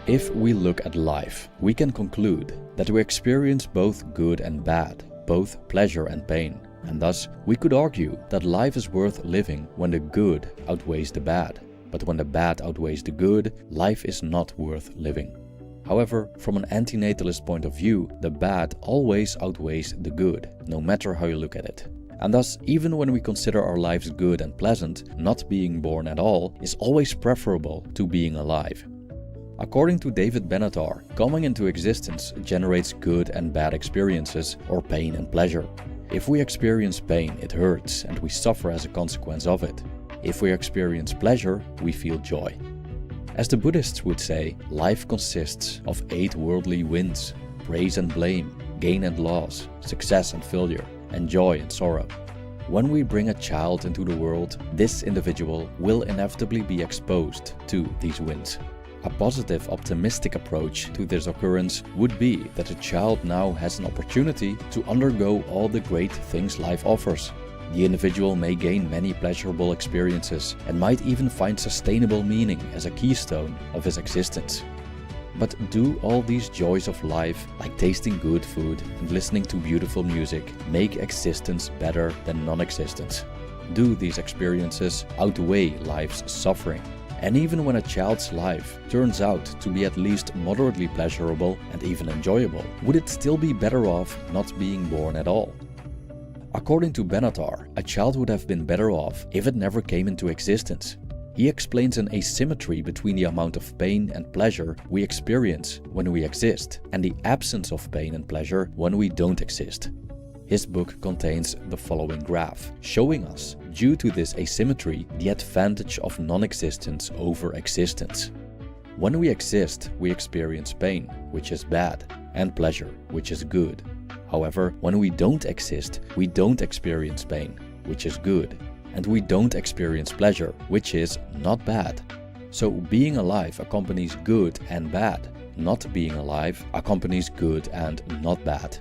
If we look at life, we can conclude that we experience both good and bad, both pleasure and pain, and thus we could argue that life is worth living when the good outweighs the bad. But when the bad outweighs the good, life is not worth living. However, from an antinatalist point of view, the bad always outweighs the good, no matter how you look at it. And thus, even when we consider our lives good and pleasant, not being born at all is always preferable to being alive. According to David Benatar, coming into existence generates good and bad experiences, or pain and pleasure. If we experience pain, it hurts and we suffer as a consequence of it. If we experience pleasure, we feel joy. As the Buddhists would say, life consists of 8 worldly winds: praise and blame, gain and loss, success and failure, and joy and sorrow. When we bring a child into the world, this individual will inevitably be exposed to these winds. A positive, optimistic approach to this occurrence would be that a child now has an opportunity to undergo all the great things life offers. The individual may gain many pleasurable experiences and might even find sustainable meaning as a keystone of his existence. But do all these joys of life, like tasting good food and listening to beautiful music, make existence better than non-existence? Do these experiences outweigh life's suffering? And even when a child's life turns out to be at least moderately pleasurable and even enjoyable, would it still be better off not being born at all? According to Benatar, a child would have been better off if it never came into existence. He explains an asymmetry between the amount of pain and pleasure we experience when we exist and the absence of pain and pleasure when we don't exist. His book contains the following graph, showing us, due to this asymmetry, the advantage of non-existence over existence. When we exist, we experience pain, which is bad, and pleasure, which is good. However, when we don't exist, we don't experience pain, which is good, and we don't experience pleasure, which is not bad. So being alive accompanies good and bad. Not being alive accompanies good and not bad.